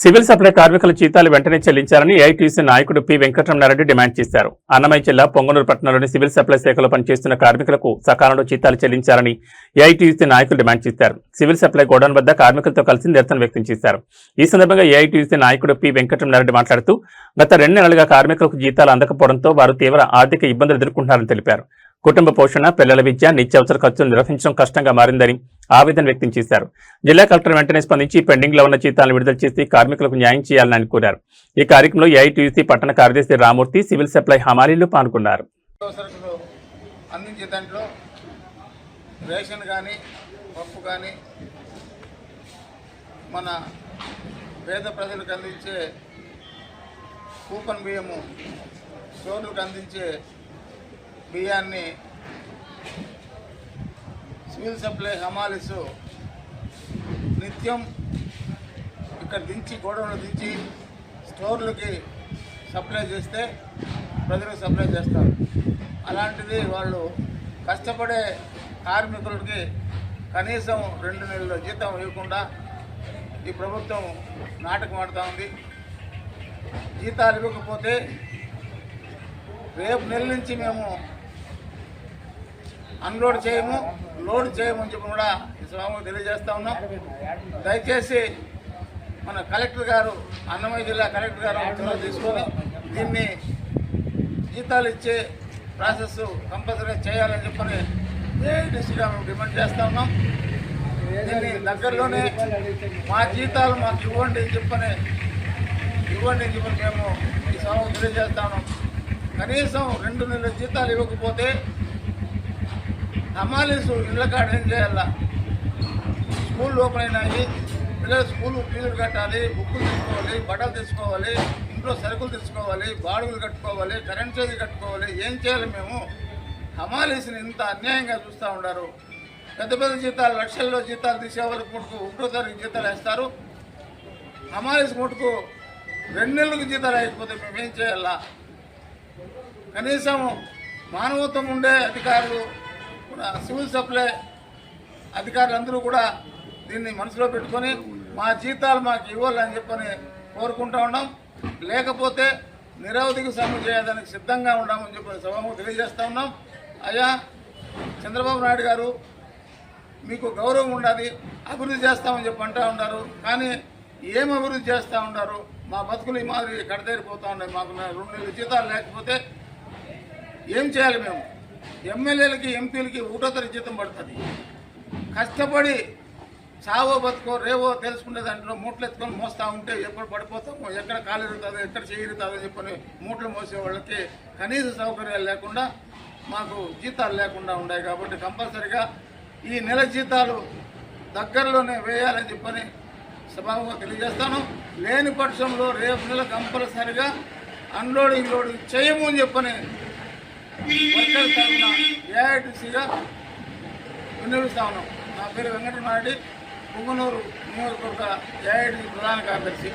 Civil supply కార్మికుల జీతాలు వెంటనే చెల్లించాలని ఏఐటీయూసీ నాయకుడు పి వెంకటరమణారెడ్డి డిమాండ్ చేశారు. అన్నమయ్య జిల్లా పొంగనూరు పట్టణంలోని సివిల్ సప్లై శాఖలో పనిచేస్తున్న కార్మికులకు సకాలంలో జీతాలు చెల్లించాలని ఏఐటీయూసీ నాయకులు డిమాండ్ చేశారు. సివిల్ సప్లై గోడౌన్ వద్ద కార్మికులతో కలిసి నిరసన వ్యక్తం చేశారు. ఈ సందర్భంగా ఏఐటీయూసీ నాయకుడు పి వెంకటరమణారెడ్డి మాట్లాడుతూ గత 2 నెలలుగా కార్మికులకు జీతాలు అందకపోవడంతో వారు తీవ్ర ఆర్థిక ఇబ్బందులు ఎదుర్కొంటున్నారని తెలిపారు. కుటుంబ పోషణ, పిల్లల విద్య, నిత్యావసర ఖర్చులు నిర్వహించడం కష్టంగా మారిందని ఆవేదన వ్యక్తం చేశారు. జిల్లా కలెక్టర్ వెంటనే స్పందించి పెండింగ్ లో ఉన్న జీతాలను విడుదల చేసి కార్మికులకు న్యాయం చేయాలని కోరారు. ఈ కార్యక్రమంలో ఏఐటీయూసీ పట్టణ కార్యదర్శి రామూర్తి, సివిల్ సప్లై హమాలీలు పాల్గొన్నారు. మన పేద ప్రజలకు అందించే కూపన్ బియ్యము, స్టోర్లకు అందించే బియ్యాన్ని సివిల్ సప్లై హమాలీస్ నిత్యం ఇక్కడ దించి, గోడౌన్లో దించి స్టోర్లకి సప్లై చేస్తే ప్రజలకు సప్లై చేస్తారు. అలాంటిది వాళ్ళు కష్టపడే కార్మికులకి కనీసం 2 నెలల జీతం ఇవ్వకుండా ఈ ప్రభుత్వం నాటకం ఆడుతూ ఉంది. జీతాలు ఇవ్వకపోతే రేపు నెల నుంచి మేము అన్లోడ్ చేయము, లోడ్ చేయమని చెప్పి కూడా ఈ సభకు తెలియజేస్తా ఉన్నాం. దయచేసి మన కలెక్టర్ గారు, అన్నమయ్య జిల్లా కలెక్టర్ గారు చొరవ తీసుకొని దీన్ని జీతాలు ఇచ్చే ప్రాసెస్ కంపల్సరీ చేయాలని చెప్పని ఏఐటీసీగా మేము డిమాండ్ చేస్తూ ఉన్నాం. దీన్ని దగ్గరలోనే మా జీతాలు మాకు ఇవ్వండి అని చెప్పని మేము ఈ సభకు తెలియజేస్తా ఉన్నాం. కనీసం 2 నెలల జీతాలు ఇవ్వకపోతే హమాలీసు ఇళ్ళ కాడ ఏం చేయాలా? స్కూల్ ఓపెన్ అయినాయి, పిల్లలు స్కూల్ ఫీజులు కట్టాలి, బుక్కులు తీసుకోవాలి, బట్టలు తీసుకోవాలి, ఇంట్లో సరుకులు తీసుకోవాలి, బాడుగులు కట్టుకోవాలి, కరెంట్ ఛార్జీలు కట్టుకోవాలి. ఏం చేయాలి? మేము హమాలీస్ని ఇంత అన్యాయంగా చూస్తూ ఉన్నారు. పెద్ద పెద్ద జీతాలు, లక్షల్లో జీతాలు తీసే వాళ్ళకి ముట్టుకు 1వ తారీఖు జీతాలు వేస్తారు. హమాలీస్ ముట్టుకు 2 నెలలకు జీతాలు అయిపోతే మేమేం చేయాలా? కనీసం మానవత్వం ఉండే అధికారులు, సివిల్ సప్లై అధికారులందరూ కూడా దీన్ని మనసులో పెట్టుకొని మా జీతాలు మాకు ఇవ్వాలని చెప్పని కోరుకుంటా ఉన్నాం. లేకపోతే నిరవధిక సమ్మె చేయడానికి సిద్ధంగా ఉన్నామని చెప్పి సభకు తెలియజేస్తూ ఉన్నాం. అయ్యా చంద్రబాబు నాయుడు గారు, మీకు గౌరవం ఉండాలి, అభివృద్ధి చేస్తామని చెప్పి అంటూ ఉన్నారు. కానీ ఏం అభివృద్ధి చేస్తూ ఉన్నారు? మా బతుకులు ఈ మాదిరి కడతేరిపోతూ ఉన్నాయి. మాకు 2 నెలల జీతాలు లేకపోతే ఏం చేయాలి? మేము ఎమ్మెల్యేలకి, ఎంపీలకి 1వ తారీఖు జీతం పడుతుంది. కష్టపడి చావో బతుకో రేవో తెలుసుకునే దాంట్లో మూటలు ఎత్తుకొని మోస్తూ ఉంటే ఎప్పుడు పడిపోతామో, ఎక్కడ కాలు ఇరుగుతుందో, ఎక్కడ చేయిరుతుందో చెప్పని మూటలు మోసే వాళ్ళకి కనీస సౌకర్యాలు లేకుండా, మాకు జీతాలు లేకుండా ఉన్నాయి. కాబట్టి కంపల్సరిగా ఈ నెల జీతాలు దగ్గరలోనే వేయాలని చెప్పని సభాముఖంగా తెలియజేస్తాను. లేని పక్షంలో రేపు నెల కంపల్సరిగా అన్లోడింగ్ లోడింగ్ చేయము అని చెప్పని వర్కర్ తరఫున ఏఐటీసీగా వినియోగిస్తా ఉన్నాం. నా పేరు వెంకటరమణారెడ్డి, పొంగనూరు నియోజకవర్గ ఏఐటీసీ ప్రధాన కార్యదర్శి.